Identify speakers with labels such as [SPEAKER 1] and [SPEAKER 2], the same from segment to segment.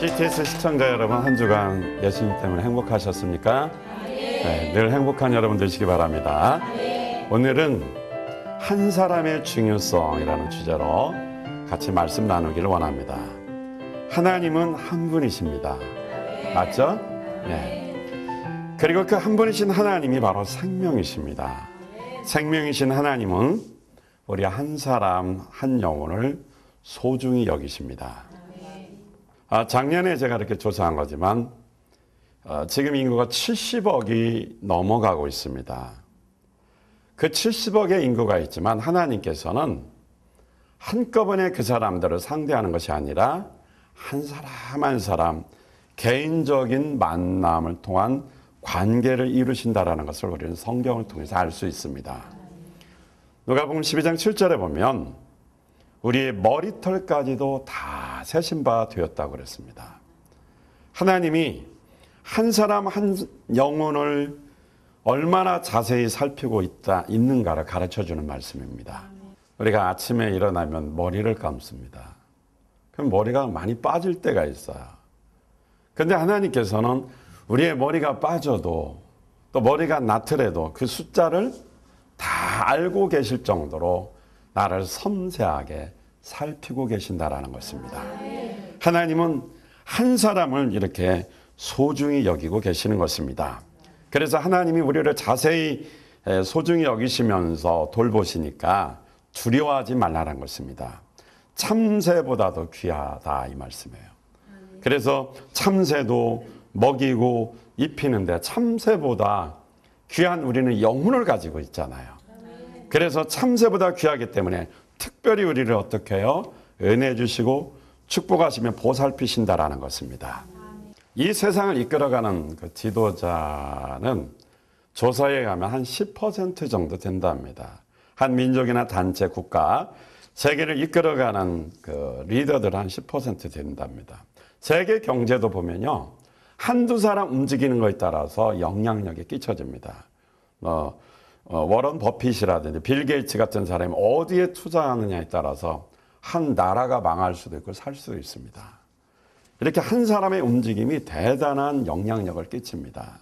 [SPEAKER 1] CTS 시청자 여러분, 한 주간 예수님 때문에 행복하셨습니까? 네, 늘 행복한 여러분 되시기 바랍니다. 오늘은 한 사람의 중요성이라는 주제로 같이 말씀 나누기를 원합니다. 하나님은 한 분이십니다. 맞죠? 네. 그리고 그 한 분이신 하나님이 바로 생명이십니다. 생명이신 하나님은 우리 한 사람 한 영혼을 소중히 여기십니다. 작년에 제가 이렇게 조사한 거지만 지금 인구가 70억이 넘어가고 있습니다. 그 70억의 인구가 있지만 하나님께서는 한꺼번에 그 사람들을 상대하는 것이 아니라 한 사람 한 사람 개인적인 만남을 통한 관계를 이루신다라는 것을 우리는 성경을 통해서 알 수 있습니다. 누가복음 12장 7절에 보면 우리의 머리털까지도 다 세신 바 되었다고 그랬습니다. 하나님이 한 사람 한 영혼을 얼마나 자세히 살피고 있는가를 가르쳐주는 말씀입니다. 우리가 아침에 일어나면 머리를 감습니다. 그럼 머리가 많이 빠질 때가 있어요. 그런데 하나님께서는 우리의 머리가 빠져도 또 머리가 나트래도 그 숫자를 다 알고 계실 정도로 나를 섬세하게 살피고 계신다라는 것입니다. 하나님은 한 사람을 이렇게 소중히 여기고 계시는 것입니다. 그래서 하나님이 우리를 자세히 소중히 여기시면서 돌보시니까 두려워하지 말라는 것입니다. 참새보다도 귀하다 이 말씀이에요. 그래서 참새도 먹이고 입히는데 참새보다 귀한 우리는 영혼을 가지고 있잖아요. 그래서 참새보다 귀하기 때문에 특별히 우리를 어떻게 해요? 은혜 주시고 축복하시며 보살피신다라는 것입니다. 이 세상을 이끌어가는 그 지도자는 조사에 가면 한 10% 정도 된답니다. 한 민족이나 단체, 국가, 세계를 이끌어가는 그 리더들 한 10% 된답니다. 세계 경제도 보면요. 한두 사람 움직이는 것에 따라서 영향력이 끼쳐집니다. 워런 버핏이라든지 빌 게이츠 같은 사람이 어디에 투자하느냐에 따라서 한 나라가 망할 수도 있고 살 수도 있습니다. 이렇게 한 사람의 움직임이 대단한 영향력을 끼칩니다.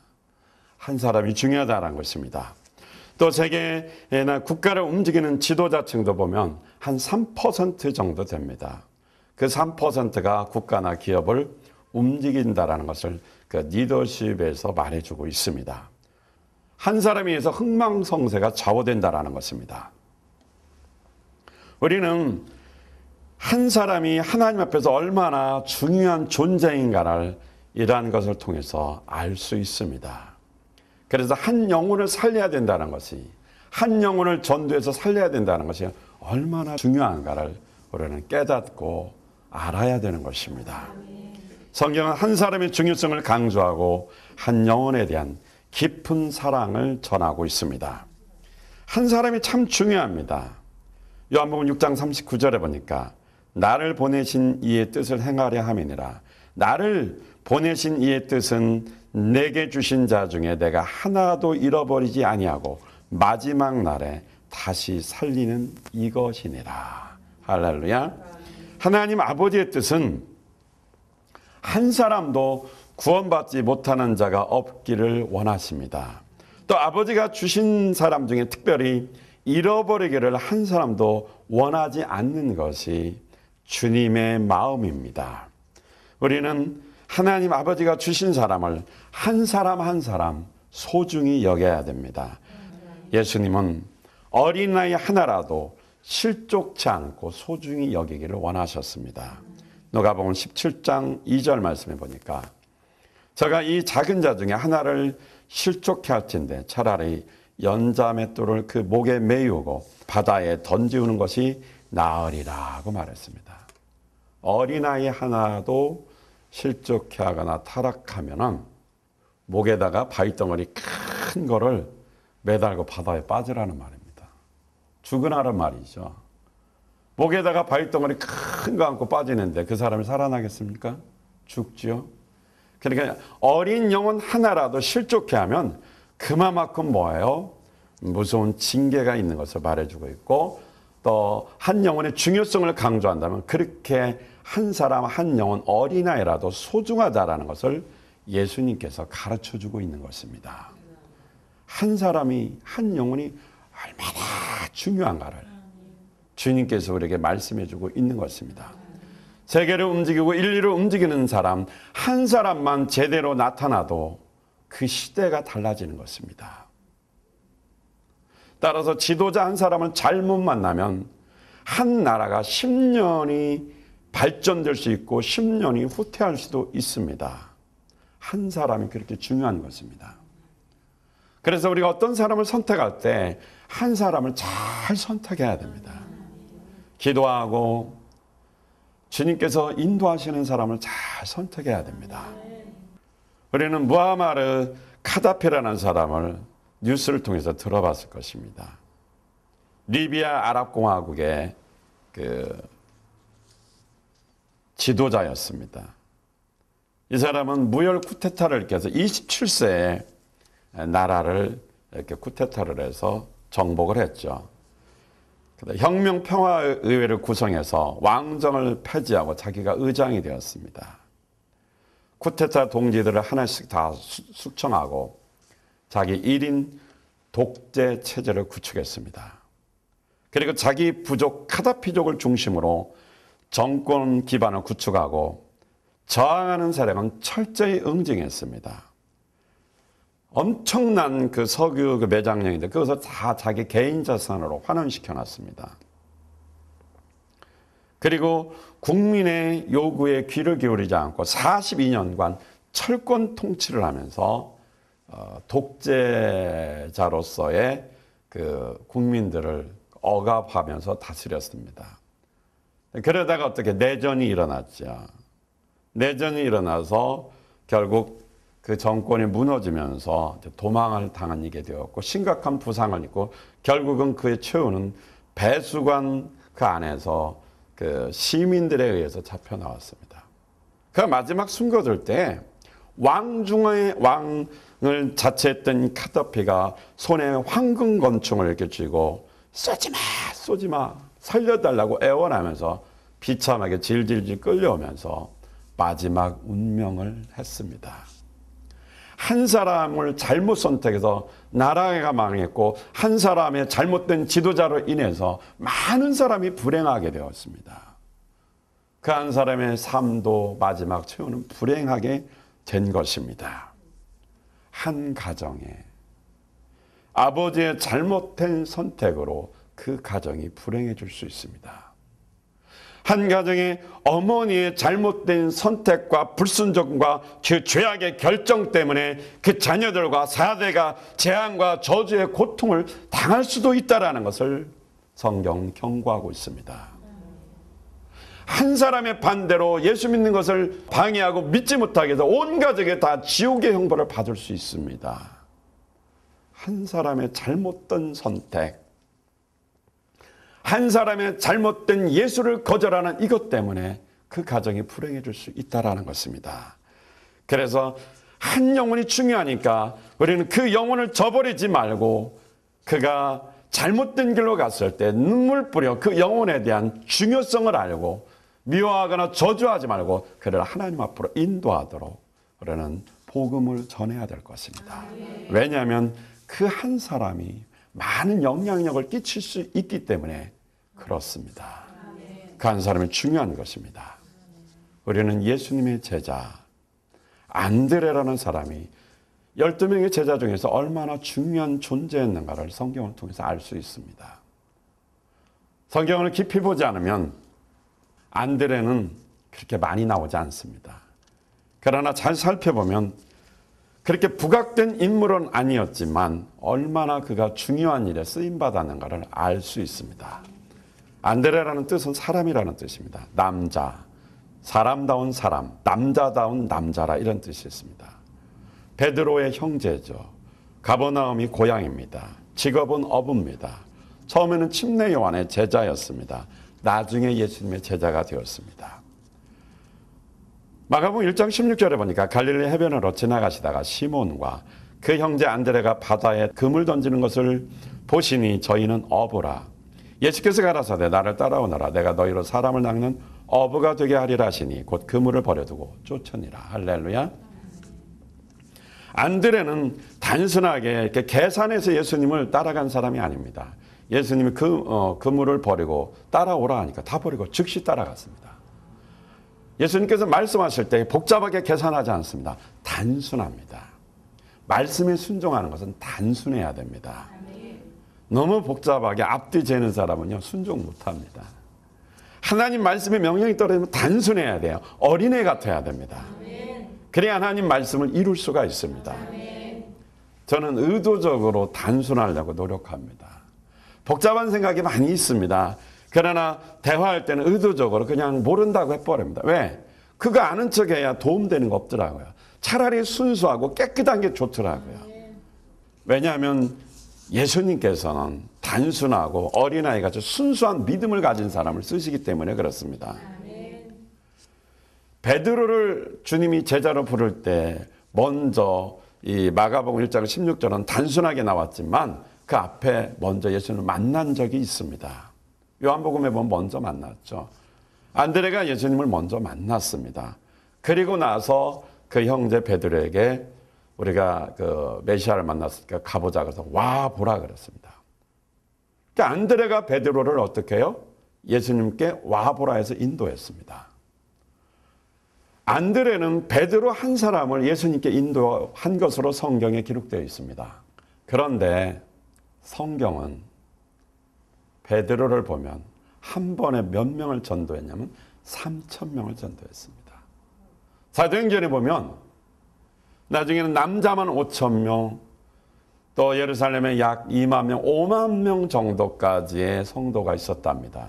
[SPEAKER 1] 한 사람이 중요하다는 것입니다. 또 세계나 국가를 움직이는 지도자층도 보면 한 3% 정도 됩니다. 그 3%가 국가나 기업을 움직인다라는 것을 그 리더십에서 말해주고 있습니다. 한 사람에 의해서 흥망성쇠가 좌우된다라는 것입니다. 우리는 한 사람이 하나님 앞에서 얼마나 중요한 존재인가를 이러한 것을 통해서 알 수 있습니다. 그래서 한 영혼을 살려야 된다는 것이, 한 영혼을 전도해서 살려야 된다는 것이 얼마나 중요한가를 우리는 깨닫고 알아야 되는 것입니다. 성경은 한 사람의 중요성을 강조하고 한 영혼에 대한 깊은 사랑을 전하고 있습니다. 한 사람이 참 중요합니다. 요한복음 6장 39절에 보니까 나를 보내신 이의 뜻을 행하려 함이니라. 나를 보내신 이의 뜻은 내게 주신 자 중에 내가 하나도 잃어버리지 아니하고 마지막 날에 다시 살리는 이것이니라. 할렐루야. 하나님 아버지의 뜻은 한 사람도 구원받지 못하는 자가 없기를 원하십니다. 또 아버지가 주신 사람 중에 특별히 잃어버리기를 한 사람도 원하지 않는 것이 주님의 마음입니다. 우리는 하나님 아버지가 주신 사람을 한 사람 한 사람 소중히 여겨야 됩니다. 예수님은 어린아이 하나라도 실족치 않고 소중히 여기기를 원하셨습니다. 누가복음 17장 2절 말씀해 보니까 제가 이 작은 자 중에 하나를 실족해 할진대 차라리 연자맷돌을 그 목에 메우고 바다에 던지우는 것이 나으리라고 말했습니다. 어린아이 하나도 실족해 하거나 타락하면은 목에다가 바위덩어리 큰 거를 매달고 바다에 빠지라는 말입니다. 죽으라는 말이죠. 목에다가 바위덩어리 큰 거 안고 빠지는데 그 사람이 살아나겠습니까? 죽지요. 그러니까 어린 영혼 하나라도 실족해 하면 그만큼 뭐예요? 무서운 징계가 있는 것을 말해주고 있고 또 한 영혼의 중요성을 강조한다면 그렇게 한 사람 한 영혼 어린아이라도 소중하다라는 것을 예수님께서 가르쳐주고 있는 것입니다. 한 사람이 한 영혼이 얼마나 중요한가를 주님께서 우리에게 말씀해주고 있는 것입니다. 세계를 움직이고 인류를 움직이는 사람 한 사람만 제대로 나타나도 그 시대가 달라지는 것입니다. 따라서 지도자 한 사람을 잘못 만나면 한 나라가 10년이 발전될 수 있고 10년이 후퇴할 수도 있습니다. 한 사람이 그렇게 중요한 것입니다. 그래서 우리가 어떤 사람을 선택할 때 한 사람을 잘 선택해야 됩니다. 기도하고 주님께서 인도하시는 사람을 잘 선택해야 됩니다. 우리는 무하마르 카다피라는 사람을 뉴스를 통해서 들어봤을 것입니다. 리비아 아랍공화국의 그 지도자였습니다. 이 사람은 무혈 쿠데타를 일으켜서 27세에 나라를 이렇게 쿠데타를 해서 정복을 했죠. 혁명평화의회를 구성해서 왕정을 폐지하고 자기가 의장이 되었습니다. 쿠데타 동지들을 하나씩 다 숙청하고 자기 1인 독재 체제를 구축했습니다. 그리고 자기 부족 카다피족을 중심으로 정권 기반을 구축하고 저항하는 세력은 철저히 응징했습니다. 엄청난 그 석유 그 매장량인데 그것을 다 자기 개인 자산으로 환원시켜 놨습니다. 그리고 국민의 요구에 귀를 기울이지 않고 42년간 철권 통치를 하면서 독재자로서의 그 국민들을 억압하면서 다스렸습니다. 그러다가 어떻게 내전이 일어났죠. 내전이 일어나서 결국 그 정권이 무너지면서 도망을 당하게 되었고 심각한 부상을 입고 결국은 그의 최후는 배수관 그 안에서 그 시민들에 의해서 잡혀 나왔습니다. 그 마지막 숨겨질 때 왕중의 왕을 자처했던 카다피가 손에 황금 권총을 이렇게 쥐고 쏘지 마 살려달라고 애원하면서 비참하게 질질질 끌려오면서 마지막 운명을 했습니다. 한 사람을 잘못 선택해서 나라가 망했고 한 사람의 잘못된 지도자로 인해서 많은 사람이 불행하게 되었습니다. 그 한 사람의 삶도 마지막 최후는 불행하게 된 것입니다. 한 가정에 아버지의 잘못된 선택으로 그 가정이 불행해질 수 있습니다. 한 가정의 어머니의 잘못된 선택과 불순종과 그 죄악의 결정 때문에 그 자녀들과 사대가 재앙과 저주의 고통을 당할 수도 있다는 것을 성경 경고하고 있습니다. 한 사람의 반대로 예수 믿는 것을 방해하고 믿지 못하게 해서 온 가족이 다 지옥의 형벌을 받을 수 있습니다. 한 사람의 잘못된 선택, 한 사람의 잘못된 예수를 거절하는 이것 때문에 그 가정이 불행해질 수 있다는 것입니다. 그래서 한 영혼이 중요하니까 우리는 그 영혼을 저버리지 말고 그가 잘못된 길로 갔을 때 눈물 뿌려 그 영혼에 대한 중요성을 알고 미워하거나 저주하지 말고 그를 하나님 앞으로 인도하도록 우리는 복음을 전해야 될 것입니다. 왜냐하면 그 한 사람이 많은 영향력을 끼칠 수 있기 때문에 그렇습니다. 그 한 사람이 중요한 것입니다. 우리는 예수님의 제자 안드레라는 사람이 12명의 제자 중에서 얼마나 중요한 존재였는가를 성경을 통해서 알 수 있습니다. 성경을 깊이 보지 않으면 안드레는 그렇게 많이 나오지 않습니다. 그러나 잘 살펴보면 그렇게 부각된 인물은 아니었지만 얼마나 그가 중요한 일에 쓰임받았는가를 알 수 있습니다. 안드레라는 뜻은 사람이라는 뜻입니다. 남자, 사람다운 사람, 남자다운 남자라 이런 뜻이 있습니다. 베드로의 형제죠. 가버나움이 고향입니다. 직업은 어부입니다. 처음에는 침례 요한의 제자였습니다. 나중에 예수님의 제자가 되었습니다. 마가복음 1장 16절에 보니까 갈릴리 해변으로 지나가시다가 시몬과 그 형제 안드레가 바다에 그물 던지는 것을 보시니 저희는 어부라 예수께서 가라사대 나를 따라오너라 내가 너희로 사람을 낚는 어부가 되게 하리라 하시니 곧 그물을 버려두고 쫓으니라. 할렐루야. 안드레는 단순하게 이렇게 계산해서 예수님을 따라간 사람이 아닙니다. 예수님이 그물을 버리고 따라오라 하니까 다 버리고 즉시 따라갔습니다. 예수님께서 말씀하실 때 복잡하게 계산하지 않습니다. 단순합니다. 말씀에 순종하는 것은 단순해야 됩니다. 너무 복잡하게 앞뒤 재는 사람은요 순종 못합니다. 하나님 말씀의 명령이 떨어지면 단순해야 돼요. 어린애 같아야 됩니다. 그래야 하나님 말씀을 이룰 수가 있습니다. 저는 의도적으로 단순하려고 노력합니다. 복잡한 생각이 많이 있습니다. 그러나 대화할 때는 의도적으로 그냥 모른다고 해버립니다. 왜? 그거 아는 척해야 도움되는 거 없더라고요. 차라리 순수하고 깨끗한 게 좋더라고요. 왜냐하면 예수님께서는 단순하고 어린아이같이 순수한 믿음을 가진 사람을 쓰시기 때문에 그렇습니다. 베드로를 주님이 제자로 부를 때 먼저 이 마가복음 1장 16절은 단순하게 나왔지만 그 앞에 먼저 예수님을 만난 적이 있습니다. 요한복음에 보면 먼저 만났죠. 안드레가 예수님을 먼저 만났습니다. 그리고 나서 그 형제 베드로에게 우리가 그 메시아를 만났으니까 가보자 그래서 와 보라 그랬습니다. 그러니까 안드레가 베드로를 어떻게 해요? 예수님께 와 보라 해서 인도했습니다. 안드레는 베드로 한 사람을 예수님께 인도한 것으로 성경에 기록되어 있습니다. 그런데 성경은 베드로를 보면 한 번에 몇 명을 전도했냐면 3,000명을 전도했습니다. 사도행전에 보면 나중에는 남자만 5,000명, 또 예루살렘에 약 2만 명, 5만 명 정도까지의 성도가 있었답니다.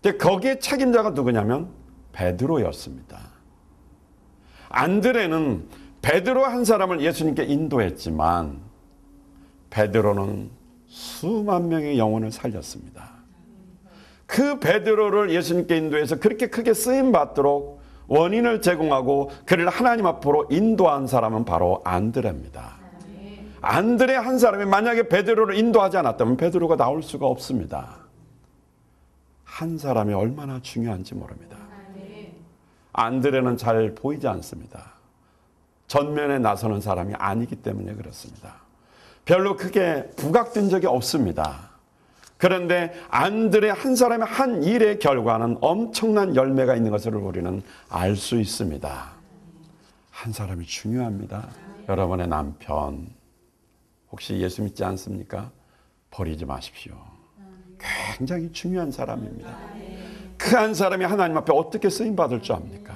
[SPEAKER 1] 근데 거기에 책임자가 누구냐면 베드로였습니다. 안드레는 베드로 한 사람을 예수님께 인도했지만 베드로는 수만 명의 영혼을 살렸습니다. 그 베드로를 예수님께 인도해서 그렇게 크게 쓰임 받도록 원인을 제공하고 그를 하나님 앞으로 인도한 사람은 바로 안드레입니다. 안드레 한 사람이 만약에 베드로를 인도하지 않았다면 베드로가 나올 수가 없습니다. 한 사람이 얼마나 중요한지 모릅니다. 안드레는 잘 보이지 않습니다. 전면에 나서는 사람이 아니기 때문에 그렇습니다. 별로 크게 부각된 적이 없습니다. 그런데 안드레 한 사람의 한 일의 결과는 엄청난 열매가 있는 것을 우리는 알 수 있습니다. 한 사람이 중요합니다. 여러분의 남편 혹시 예수 믿지 않습니까? 버리지 마십시오. 굉장히 중요한 사람입니다. 그 한 사람이 하나님 앞에 어떻게 쓰임받을 줄 압니까?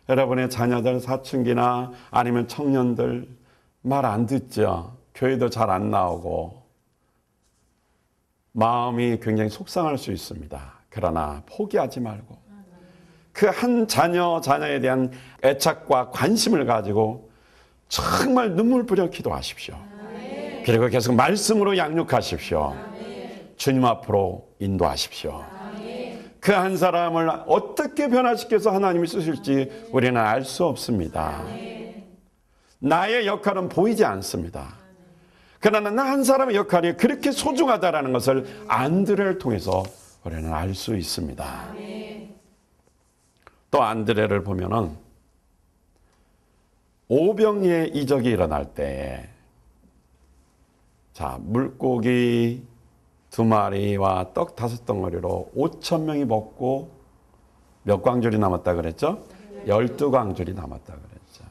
[SPEAKER 1] 여러분의 자녀들, 사춘기나 아니면 청년들 말 안 듣죠. 교회도 잘 안 나오고 마음이 굉장히 속상할 수 있습니다. 그러나 포기하지 말고 그 한 자녀에 대한 애착과 관심을 가지고 정말 눈물 뿌려 기도하십시오. 그리고 계속 말씀으로 양육하십시오. 주님 앞으로 인도하십시오. 그 한 사람을 어떻게 변화시켜서 하나님이 쓰실지 우리는 알 수 없습니다. 나의 역할은 보이지 않습니다. 그러나 나 한 사람의 역할이 그렇게 소중하다는 것을 안드레를 통해서 우리는 알 수 있습니다. 또 안드레를 보면은 오병이의 이적이 일어날 때, 자, 물고기 2마리와 떡 5덩어리로 5,000명이 먹고 몇 광줄이 남았다 그랬죠? 12광줄이 남았다 그랬죠.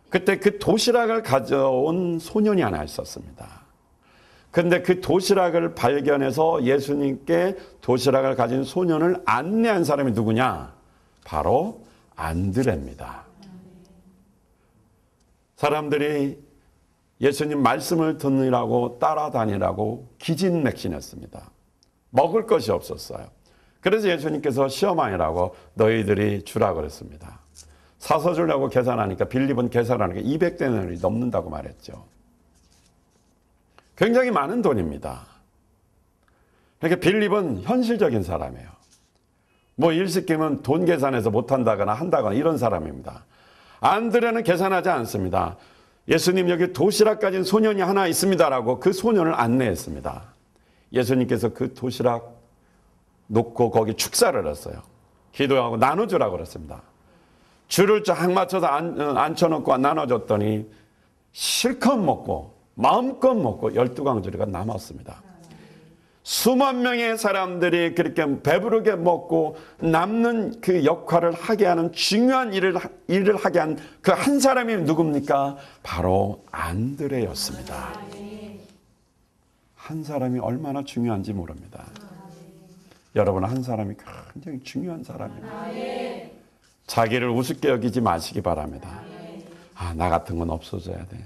[SPEAKER 1] 그때 그 도시락을 가져온 소년이 하나 있었습니다. 근데 그 도시락을 발견해서 예수님께 도시락을 가진 소년을 안내한 사람이 누구냐? 바로 안드레입니다. 사람들이 예수님 말씀을 듣느라고 따라다니라고 기진맥진했습니다. 먹을 것이 없었어요. 그래서 예수님께서 시어머니라고 너희들이 주라 그랬습니다. 사서 주려고 계산하니까 빌립은 계산하니까 200데나리온이 넘는다고 말했죠. 굉장히 많은 돈입니다. 그러니까 빌립은 현실적인 사람이에요. 뭐 일 시키면 돈 계산해서 못한다거나 한다거나 이런 사람입니다. 안드레는 계산하지 않습니다. 예수님 여기 도시락 가진 소년이 하나 있습니다라고 그 소년을 안내했습니다. 예수님께서 그 도시락 놓고 거기 축사를 했어요. 기도하고 나눠주라고 그랬습니다. 줄을 쫙 맞춰서 앉혀놓고 나눠줬더니 실컷 먹고 마음껏 먹고 12강조리가 남았습니다. 수만 명의 사람들이 그렇게 배부르게 먹고 남는 그 역할을 하게 하는 중요한 일을 하게 한 그 한 사람이 누굽니까? 바로 안드레였습니다. 한 사람이 얼마나 중요한지 모릅니다. 여러분, 한 사람이 굉장히 중요한 사람입니다. 자기를 우습게 여기지 마시기 바랍니다. 나 같은 건 없어져야 돼.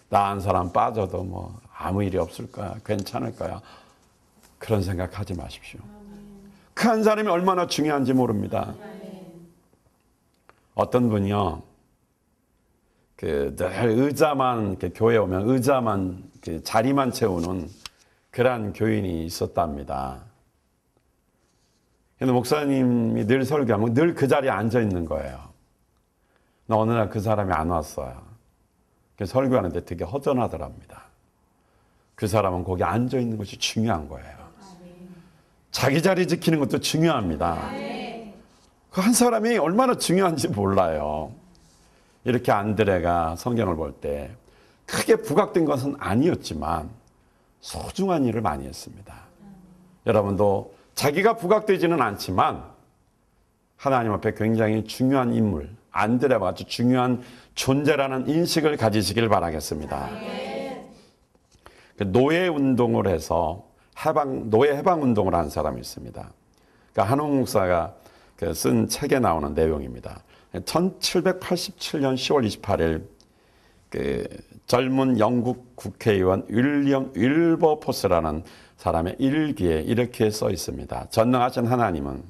[SPEAKER 1] 나 한 사람 빠져도 뭐 아무 일이 없을 거야. 괜찮을 거야. 그런 생각하지 마십시오. 그 한 사람이 얼마나 중요한지 모릅니다. 어떤 분이요, 늘 의자만 교회 오면 의자만 자리만 채우는 그러한 교인이 있었답니다. 근데 목사님이 늘 설교하면 늘 그 자리에 앉아 있는 거예요. 어느 날 그 사람이 안 왔어요. 설교하는데 되게 허전하더랍니다. 그 사람은 거기 앉아 있는 것이 중요한 거예요. 자기 자리 지키는 것도 중요합니다. 그 한 사람이 얼마나 중요한지 몰라요. 이렇게 안드레가 성경을 볼 때 크게 부각된 것은 아니었지만 소중한 일을 많이 했습니다. 여러분도 자기가 부각되지는 않지만 하나님 앞에 굉장히 중요한 인물, 안드레와 아주 중요한 존재라는 인식을 가지시길 바라겠습니다. 노예 운동을 해서 노예 해방 운동을 한 사람이 있습니다. 그러니까 한홍 목사가 쓴 책에 나오는 내용입니다. 1787년 10월 28일 젊은 영국 국회의원 윌리엄 윌버포스라는 사람의 일기에 이렇게 써 있습니다. 전능하신 하나님은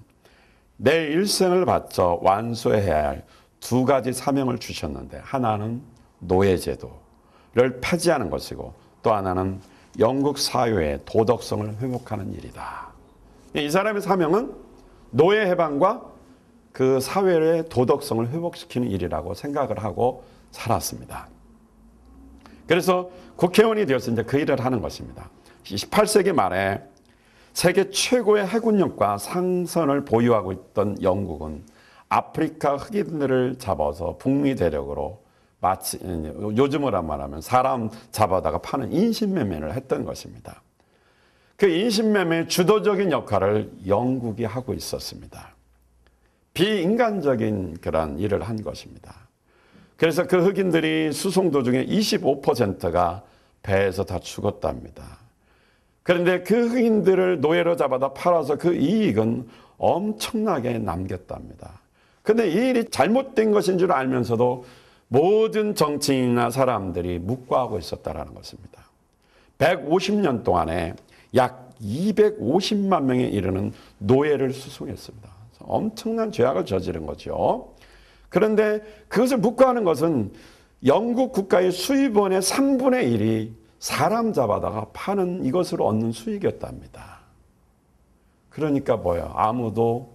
[SPEAKER 1] 내 일생을 바쳐 완수해야 할 두 가지 사명을 주셨는데, 하나는 노예제도를 폐지하는 것이고 또 하나는 영국 사회의 도덕성을 회복하는 일이다. 이 사람의 사명은 노예 해방과 그 사회의 도덕성을 회복시키는 일이라고 생각을 하고 살았습니다. 그래서 국회의원이 되어서 이제 그 일을 하는 것입니다. 18세기 말에 세계 최고의 해군력과 상선을 보유하고 있던 영국은 아프리카 흑인들을 잡아서 북미 대륙으로 마치 요즘으로 말하면 사람 잡아다가 파는 인신매매를 했던 것입니다. 그 인신매매의 주도적인 역할을 영국이 하고 있었습니다. 비인간적인 그런 일을 한 것입니다. 그래서 그 흑인들이 수송도 중에 25%가 배에서 다 죽었답니다. 그런데 그 흑인들을 노예로 잡아다 팔아서 그 이익은 엄청나게 남겼답니다. 그런데 이 일이 잘못된 것인 줄 알면서도 모든 정치인이나 사람들이 묵과하고 있었다는 것입니다. 150년 동안에 약 250만 명에 이르는 노예를 수송했습니다. 엄청난 죄악을 저지른 거죠. 그런데 그것을 묵과하는 것은 영국 국가의 수입원의 3분의 1이 사람 잡아다가 파는 이것으로 얻는 수익이었답니다. 그러니까 뭐예요? 아무도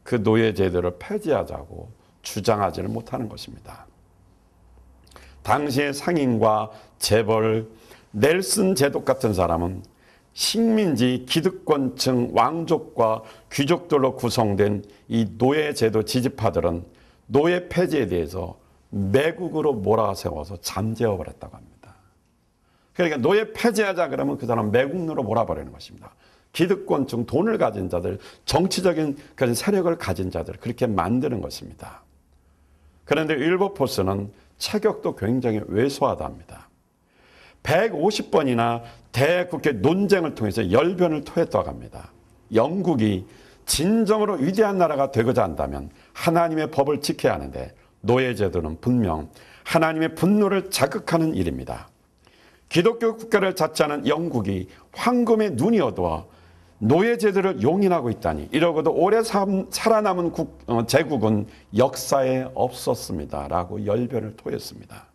[SPEAKER 1] 그 노예 제도를 폐지하자고 주장하지를 못하는 것입니다. 당시의 상인과 재벌, 넬슨 제독 같은 사람은 식민지 기득권층 왕족과 귀족들로 구성된 이 노예 제도 지지파들은 노예 폐지에 대해서 매국으로 몰아세워서 잠재워 버렸다고 합니다. 그러니까 노예 폐지하자 그러면 그 사람 매국노로 몰아버리는 것입니다. 기득권층, 돈을 가진 자들, 정치적인 그런 세력을 가진 자들, 그렇게 만드는 것입니다. 그런데 윌버포스는 체격도 굉장히 왜소하답니다. 150번이나 대국회 논쟁을 통해서 열변을 토했다고 합니다. 영국이 진정으로 위대한 나라가 되고자 한다면 하나님의 법을 지켜야 하는데 노예제도는 분명 하나님의 분노를 자극하는 일입니다. 기독교 국가를 자처하는 영국이 황금의 눈이 어두워 노예제도를 용인하고 있다니, 이러고도 오래 살아남은 제국은 역사에 없었습니다 라고 열변을 토했습니다.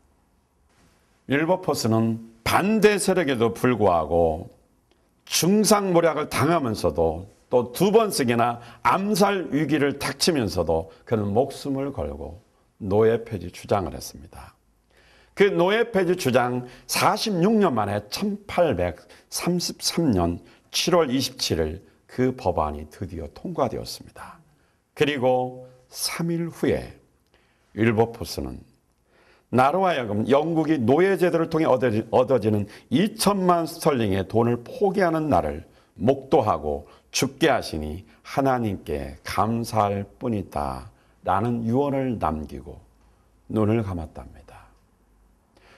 [SPEAKER 1] 윌버포스는 반대 세력에도 불구하고 중상모략을 당하면서도 또 2번씩이나 암살 위기를 닥치면서도 그는 목숨을 걸고 노예 폐지 주장을 했습니다. 그 노예 폐지 주장 46년 만에 1833년 7월 27일 그 법안이 드디어 통과되었습니다. 그리고 3일 후에 윌버포스는 나로 하여금 영국이 노예제도를 통해 얻어지는 2천만 스털링의 돈을 포기하는 날을 목도하고 죽게 하시니 하나님께 감사할 뿐이다 라는 유언을 남기고 눈을 감았답니다.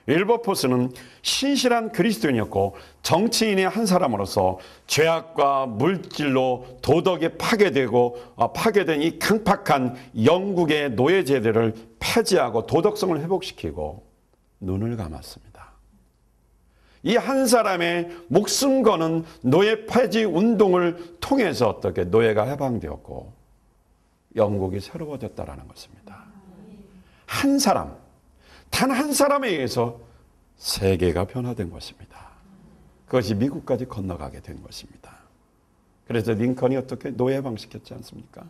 [SPEAKER 1] 윌버포스는 신실한 그리스도인이었고 정치인의 한 사람으로서 죄악과 물질로 도덕이 파괴된 이 강팍한 영국의 노예제도를 폐지하고 도덕성을 회복시키고 눈을 감았습니다. 이 한 사람의 목숨 거는 노예 폐지 운동을 통해서 어떻게 노예가 해방되었고 영국이 새로워졌다는 것입니다. 한 사람, 단 한 사람에 의해서 세계가 변화된 것입니다. 그것이 미국까지 건너가게 된 것입니다. 그래서 링컨이 어떻게 노예 해방시켰지 않습니까?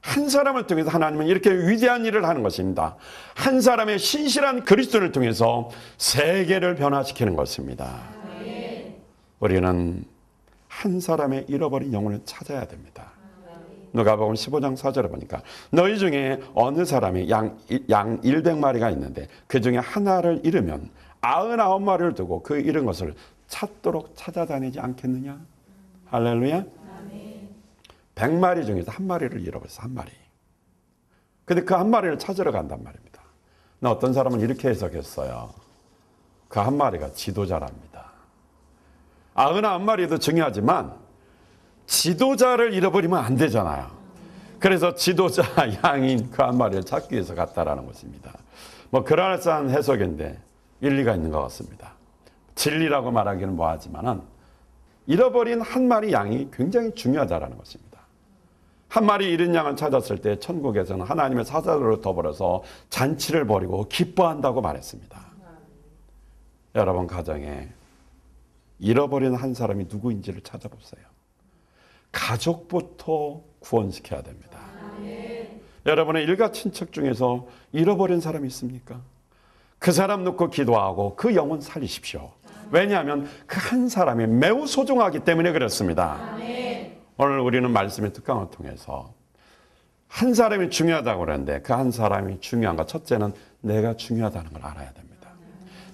[SPEAKER 1] 한 사람을 통해서 하나님은 이렇게 위대한 일을 하는 것입니다. 한 사람의 신실한 그리스도를 통해서 세계를 변화시키는 것입니다. 우리는 한 사람의 잃어버린 영혼을 찾아야 됩니다. 누가복음 15장 4절에 보니까 너희 중에 어느 사람이 양 100마리가 있는데 그 중에 하나를 잃으면 99마리를 두고 그 잃은 것을 찾도록 찾아다니지 않겠느냐? 할렐루야. 100마리 중에서 한 마리를 잃어버렸어. 한 마리. 근데 그 한 마리를 찾으러 간단 말입니다. 어떤 사람은 이렇게 해석했어요. 그 한 마리가 지도자랍니다. 99마리도 중요하지만 지도자를 잃어버리면 안 되잖아요. 그래서 지도자 양인 그 한 마리를 찾기 위해서 갔다라는 것입니다. 그럴싸한 해석인데 일리가 있는 것 같습니다. 진리라고 말하기는 뭐하지만은 잃어버린 한 마리 양이 굉장히 중요하다라는 것입니다. 한 마리 잃은 양을 찾았을 때 천국에서는 하나님의 사자들로 더불어서 잔치를 벌이고 기뻐한다고 말했습니다. 여러분 가정에 잃어버린 한 사람이 누구인지를 찾아보세요. 가족부터 구원시켜야 됩니다. 여러분의 일가 친척 중에서 잃어버린 사람이 있습니까? 그 사람 놓고 기도하고 그 영혼 살리십시오. 왜냐하면 그 한 사람이 매우 소중하기 때문에 그렇습니다. 오늘 우리는 말씀의 특강을 통해서 한 사람이 중요하다고 그러는데 그 한 사람이 중요한 것, 첫째는 내가 중요하다는 걸 알아야 됩니다.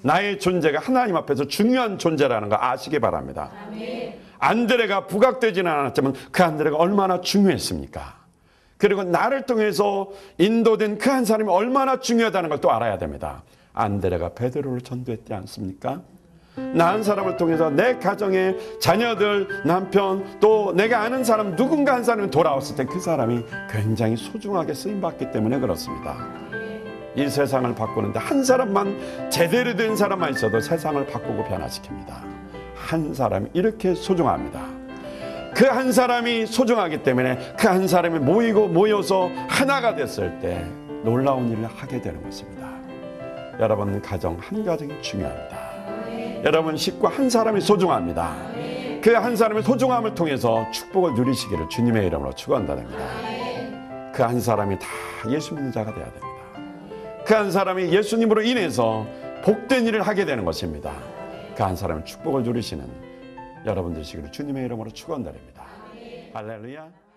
[SPEAKER 1] 나의 존재가 하나님 앞에서 중요한 존재라는 걸 아시기 바랍니다. 안드레가 부각되지는 않았지만 그 안드레가 얼마나 중요했습니까? 그리고 나를 통해서 인도된 그 한 사람이 얼마나 중요하다는 걸 또 알아야 됩니다. 안드레가 베드로를 전도했지 않습니까? 나 한 사람을 통해서 내 가정의 자녀들, 남편, 또 내가 아는 사람 누군가 한 사람이 돌아왔을 때 그 사람이 굉장히 소중하게 쓰임받기 때문에 그렇습니다. 이 세상을 바꾸는데 한 사람만, 제대로 된 사람만 있어도 세상을 바꾸고 변화시킵니다. 한 사람이 이렇게 소중합니다. 그 한 사람이 소중하기 때문에 그 한 사람이 모여서 하나가 됐을 때 놀라운 일을 하게 되는 것입니다. 여러분 가정, 한 가정이 중요합니다. 여러분 식구 한 사람이 소중합니다. 그 한 사람의 소중함을 통해서 축복을 누리시기를 주님의 이름으로 축원드립니다. 그 한 사람이 다 예수 믿는 자가 되어야 됩니다. 그 한 사람이 예수님으로 인해서 복된 일을 하게 되는 것입니다. 그 한 사람의 축복을 누리시는 여러분 되시기를 주님의 이름으로 축원드립니다. 할렐루야.